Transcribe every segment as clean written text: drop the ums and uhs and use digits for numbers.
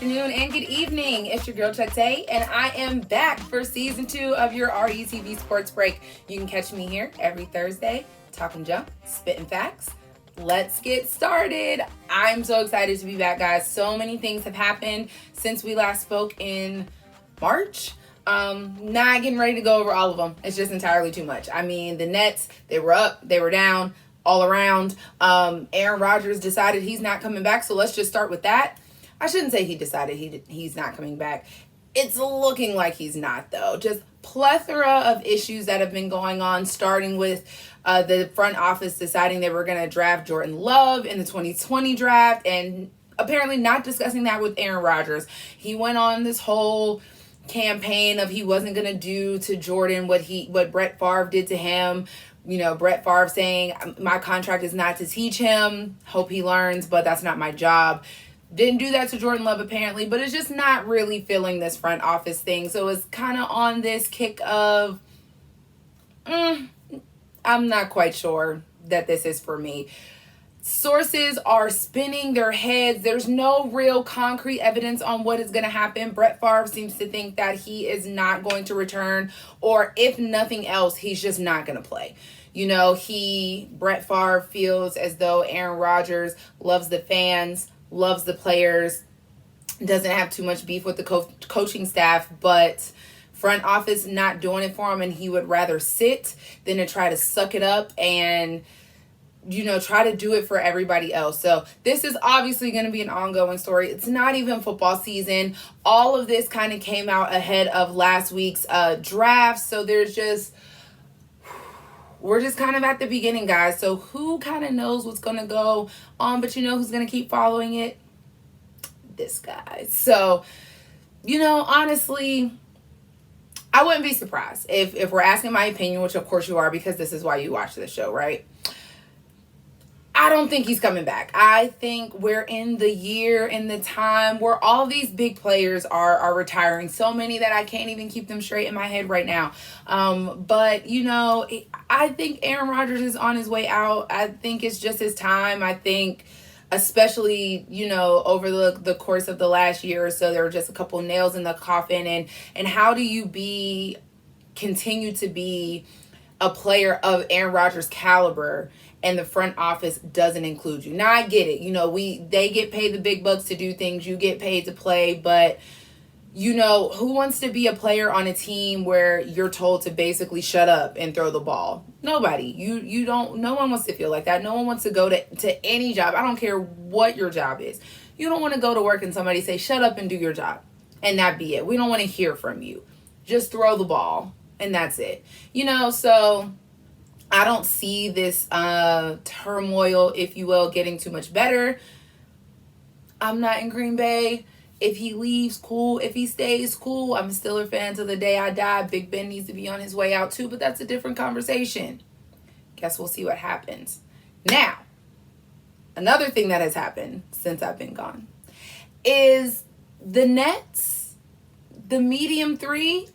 afternoon, and good evening. It's your girl ChucTayyy, and I am back for season 2 of your RETV Sports Break. You can catch me here every Thursday, talking junk, spitting facts. Let's get started. I'm so excited to be back, guys. So many things have happened since we last spoke in March. Not getting ready to go over all of them. It's just entirely too much. I mean, the Nets, they were up, they were down, all around. Aarron Rodgers decided he's not coming back, so let's just start with that. I shouldn't say he decided he's not coming back. It's looking like he's not, though. Just plethora of issues that have been going on, starting with the front office deciding they were going to draft Jordan Love in the 2020 draft, and apparently not discussing that with Aarron Rodgers. He went on this whole campaign of he wasn't going to do to Jordan what Brett Favre did to him. You know, Brett Favre saying, my contract is not to teach him. Hope he learns, but that's not my job. Didn't do that to Jordan Love, apparently, but it's just not really feeling this front office thing. So it's kind of on this kick of, I'm not quite sure that this is for me. Sources are spinning their heads. There's no real concrete evidence on what is going to happen. Brett Favre seems to think that he is not going to return, or if nothing else, he's just not going to play. You know, Brett Favre feels as though Aarron Rodgers loves the fans, loves the players, doesn't have too much beef with the coaching staff, but front office not doing it for him, and he would rather sit than to try to suck it up and, you know, try to do it for everybody else. So this is obviously going to be an ongoing story. It's not even football season. All of this kind of came out ahead of last week's draft. So we're just kind of at the beginning, guys. So who kind of knows what's going to go on, but you know who's going to keep following it? This guy. So, you know, honestly, I wouldn't be surprised if we're asking my opinion, which of course you are, because this is why you watch this show, right? I don't think he's coming back. I think we're in the time where all these big players are retiring. So many that I can't even keep them straight in my head right now. But, you know, I think Aarron Rodgers is on his way out. I think it's just his time. I think especially, you know, over the course of the last year or so, there were just a couple nails in the coffin. And how do you continue to be a player of Aarron Rodgers' caliber and the front office doesn't include you? Now, I get it. You know, they get paid the big bucks to do things. You get paid to play. But, you know, who wants to be a player on a team where you're told to basically shut up and throw the ball? Nobody. No one wants to feel like that. No one wants to go to any job. I don't care what your job is. You don't want to go to work and somebody say, shut up and do your job. And that be it. We don't want to hear from you. Just throw the ball. And that's it. You know, so I don't see this turmoil, if you will, getting too much better. I'm not in Green Bay. If he leaves, cool. If he stays, cool. I'm still a fan till the day I die. Big Ben needs to be on his way out too, but that's a different conversation. Guess we'll see what happens. Now, another thing that has happened since I've been gone is the Nets, the medium three,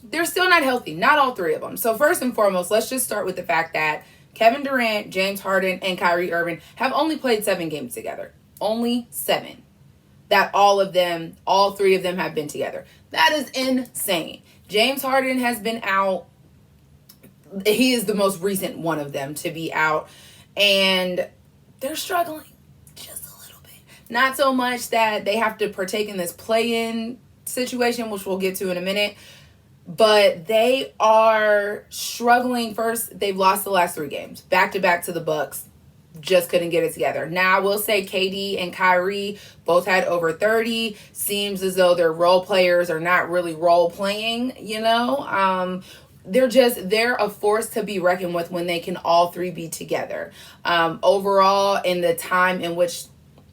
they're still not healthy. Not all three of them. So first and foremost, let's just start with the fact that Kevin Durant, James Harden, and Kyrie Irving have only played 7 games together. Only 7. That all three of them have been together. That is insane. James Harden has been out. He is the most recent one of them to be out. And they're struggling just a little bit. Not so much that they have to partake in this play-in situation, which we'll get to in a minute. But they are struggling. First, they've lost the last 3 games. Back-to-back to the Bucks. Just couldn't get it together. Now, I will say KD and Kyrie both had over 30. Seems as though their role players are not really role playing, you know. They're a force to be reckoned with when they can all 3 be together. Overall, in the time in which,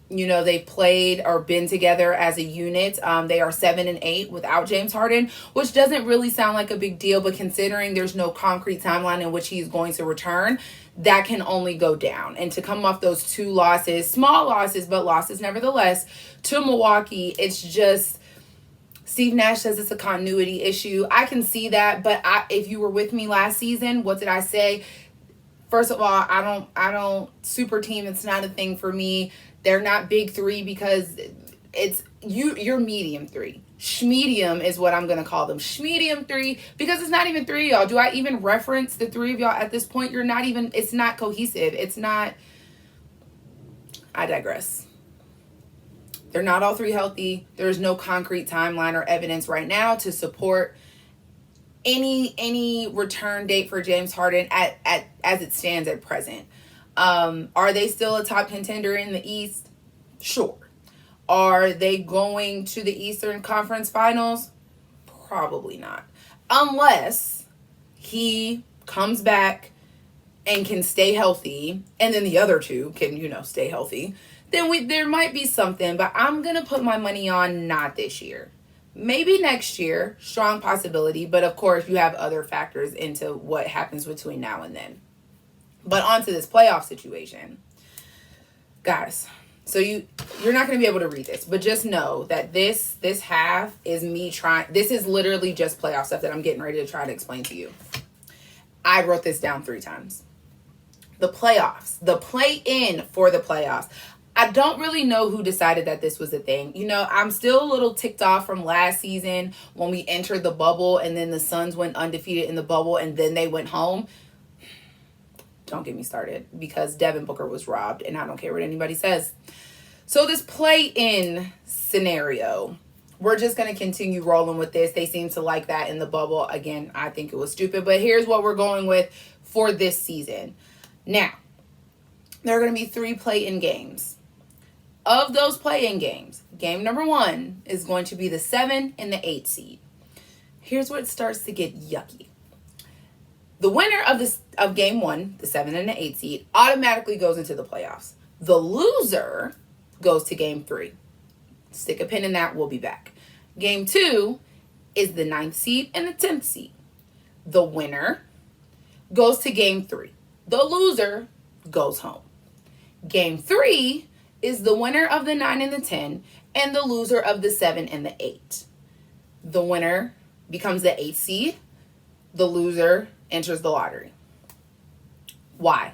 you know, they played or been together as a unit, they are 7-8 without James Harden, which doesn't really sound like a big deal, but considering there's no concrete timeline in which he's going to return, that can only go down. And to come off those 2 losses, small losses, but losses nevertheless, to Milwaukee, it's just, Steve Nash says it's a continuity issue. I can see that, but if you were with me last season, what did I say? First of all, I don't super team. It's not a thing for me. They're not big 3 because you're medium 3. Schmedium is what I'm going to call them. Schmedium 3, because it's not even 3 of y'all. Do I even reference the 3 of y'all at this point? It's not cohesive. It's not, I digress. They're not all 3 healthy. There's no concrete timeline or evidence right now to support any return date for James Harden as it stands at present. Are they still a top contender in the East? Sure. Are they going to the Eastern Conference Finals? Probably not. Unless he comes back and can stay healthy, and then the other 2 can, stay healthy. Then there might be something, but I'm going to put my money on not this year. Maybe next year, strong possibility, but of course you have other factors into what happens between now and then. But on to this playoff situation. Guys, so you're not going to be able to read this, but just know that this half is me trying. This is literally just playoff stuff that I'm getting ready to try to explain to you. I wrote this down 3 times. The playoffs, the play-in for the playoffs. I don't really know who decided that this was a thing. I'm still a little ticked off from last season when we entered the bubble and then the Suns went undefeated in the bubble and then they went home. Don't get me started, because Devin Booker was robbed and I don't care what anybody says. So this play-in scenario, we're just going to continue rolling with this. They seem to like that in the bubble. Again, I think it was stupid, but here's what we're going with for this season. Now, there are going to be 3 play-in games. Of those play-in games, game number 1 is going to be the 7 and the 8 seed. Here's where it starts to get yucky. The winner of game 1, the 7 and the 8 seed, automatically goes into the playoffs. The loser goes to game 3. Stick a pin in that. We'll be back. Game 2 is the 9th seed and the 10th seed. The winner goes to game 3. The loser goes home. Game 3 is the winner of the 9 and the 10 and the loser of the 7 and the 8. The winner becomes the 8th seed. The loser enters the lottery. Why?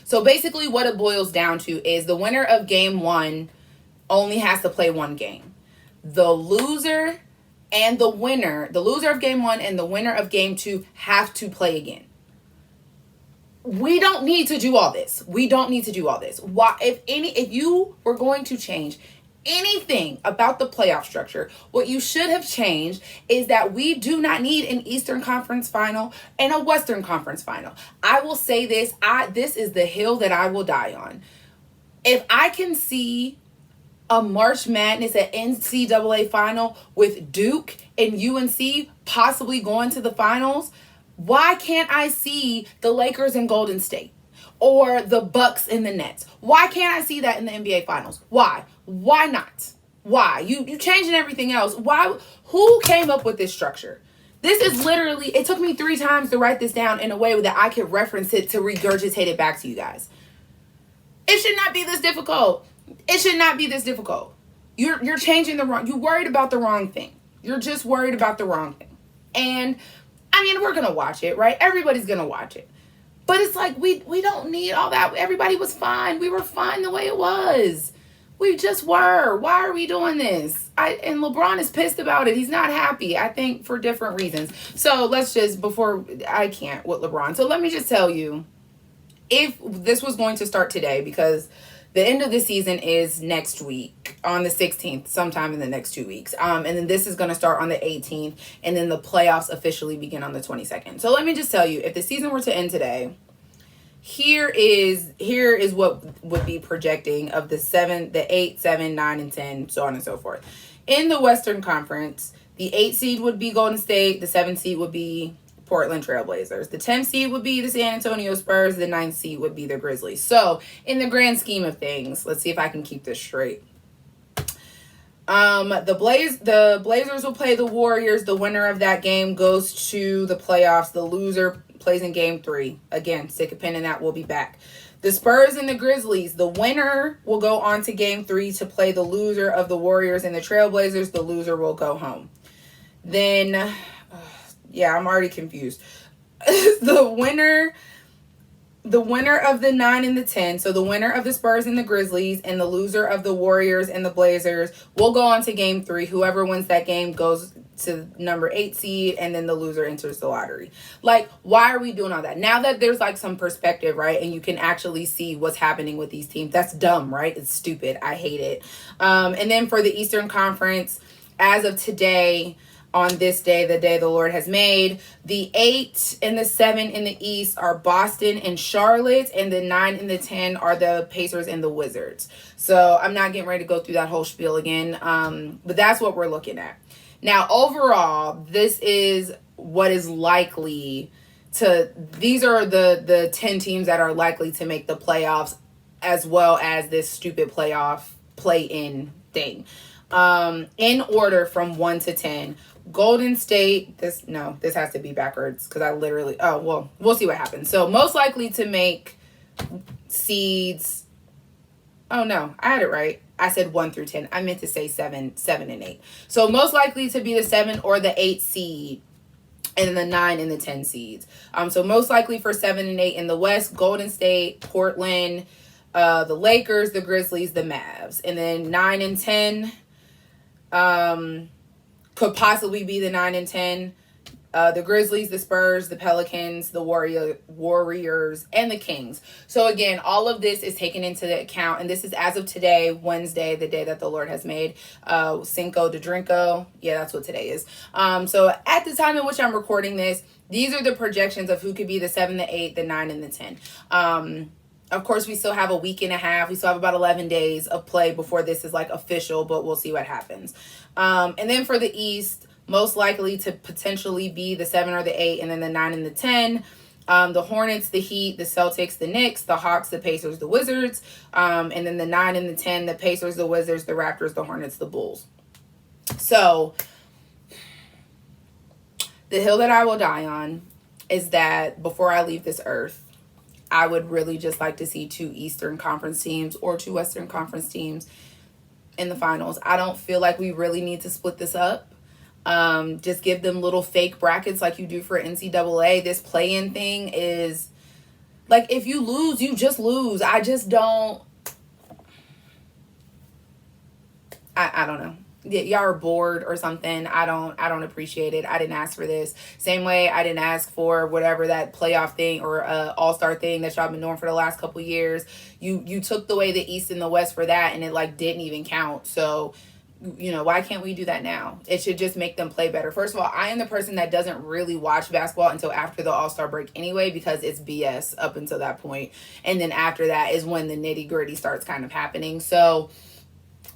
So basically what it boils down to is the winner of game 1 only has to play 1 game. The loser and the loser of game 1 and the winner of game 2 have to play again. We don't need to do all this. Why? If you were going to change anything about the playoff structure, what you should have changed is that we do not need an Eastern Conference final and a Western Conference final. I will say this. This is the hill that I will die on. If I can see a March Madness at NCAA final with Duke and UNC possibly going to the finals, why can't I see the Lakers and Golden State or the Bucks and the Nets? Why can't I see that in the NBA finals? Why? Why not? Why? You changing everything else. Why? Who came up with this structure? This is literally, it took me 3 times to write this down in a way that I could reference it to regurgitate it back to you guys. It should not be this difficult. You're changing you worried about the wrong thing. You're just worried about the wrong thing. And we're going to watch it, right? Everybody's going to watch it. But it's like, we don't need all that. Everybody was fine. We were fine the way it was. We just were. Why are we doing this? And LeBron is pissed about it. He's not happy, I think, for different reasons. So I can't with LeBron. So let me just tell you, if this was going to start today, because the end of the season is next week on the 16th, sometime in the next 2 weeks. And then this is going to start on the 18th. And then the playoffs officially begin on the 22nd. So let me just tell you, if the season were to end today, here is what would be projecting of the 7, the 8, 7, 9, and 10, so on and so forth. In the Western Conference, the 8 seed would be Golden State. The 7 seed would be Portland Trailblazers. The 10 seed would be the San Antonio Spurs. The 9 seed would be the Grizzlies. So in the grand scheme of things, let's see if I can keep this straight. The Blazers will play the Warriors. The winner of that game goes to the playoffs. The loser plays in game 3. Again, stick a pin in that. We'll be back. The Spurs and the Grizzlies. The winner will go on to game 3 to play the loser of the Warriors and the Trailblazers. The loser will go home. Then, I'm already confused. The winner the winner of the 9 and the 10, so the winner of the Spurs and the Grizzlies and the loser of the Warriors and the Blazers will go on to game 3. Whoever wins that game goes to number 8 seed, and then the loser enters the lottery. Like, why are we doing all that? Now that there's like some perspective, right, and you can actually see what's happening with these teams. That's dumb, right? It's stupid. I hate it. And then for the Eastern Conference, as of today, on this day, the day the Lord has made, the 8 and the 7 in the East are Boston and Charlotte, and the 9 and the 10 are the Pacers and the Wizards. So I'm not getting ready to go through that whole spiel again, but that's what we're looking at. Now, overall, this is what is likely to, these are the 10 teams that are likely to make the playoffs, as well as this stupid playoff play-in thing. In order from 1 to 10, Golden State, this has to be backwards because I literally, we'll see what happens. So most likely to make seeds, I had it right. I said 1 through 10. I meant to say 7 and 8. So most likely to be the 7 or the 8 seed, and then the 9 and the 10 seeds. So most likely for 7 and 8 in the West, Golden State, Portland, the Lakers, the Grizzlies, the Mavs. And then 9 and 10, could possibly be the 9 and 10. The Grizzlies, the Spurs, the Pelicans, the Warriors, and the Kings. So again, all of this is taken into the account, and this is as of today, Wednesday, the day that the Lord has made. Cinco de Drinko. Yeah, that's what today is. So at the time in which I'm recording this, these are the projections of who could be the 7, the 8, the 9, and the 10. Of course, we still have a week and a half. We still have about 11 days of play before this is like official, but we'll see what happens. And then for the East, most likely to potentially be the 7 or the 8, and then the 9 and the 10. The Hornets, the Heat, the Celtics, the Knicks, the Hawks, the Pacers, the Wizards. And then the 9 and the 10, the Pacers, the Wizards, the Raptors, the Hornets, the Bulls. So the hill that I will die on is that before I leave this earth, I would really just like to see 2 Eastern Conference teams or 2 Western Conference teams in the finals. I don't feel like we really need to split this up. Just give them little fake brackets like you do for NCAA. This play-in thing is like, if you lose, you just lose. I just don't. I don't know. Y'all are bored or something. I don't appreciate it. I didn't ask for this. Same way I didn't ask for whatever that playoff thing or all-star thing that y'all been doing for the last couple years. You took away the East and the West for that, and it like didn't even count. So, why can't we do that now? It should just make them play better. First of all, I am the person that doesn't really watch basketball until after the All-Star break anyway, because it's BS up until that point. And then after that is when the nitty-gritty starts kind of happening. So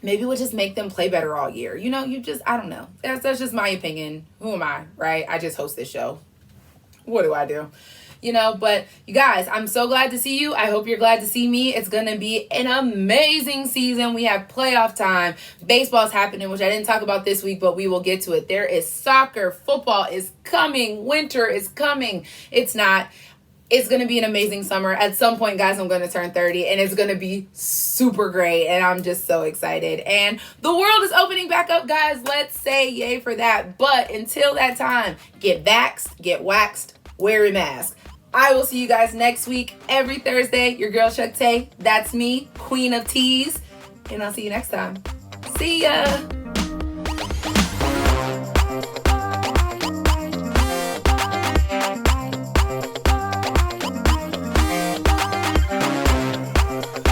maybe we'll just make them play better all year. I don't know. That's just my opinion. Who am I, right? I just host this show. What do I do? But you guys, I'm so glad to see you. I hope you're glad to see me. It's going to be an amazing season. We have playoff time. Baseball's happening, which I didn't talk about this week, but we will get to it. There is soccer. Football is coming. Winter is coming. It's not. It's going to be an amazing summer. At some point, guys, I'm going to turn 30, and it's going to be super great, and I'm just so excited. And the world is opening back up, guys. Let's say yay for that. But until that time, get vaxxed, get waxed, wear a mask. I will see you guys next week, every Thursday. Your girl, ChucTayyy. That's me, Queen of Teas. And I'll see you next time. See ya.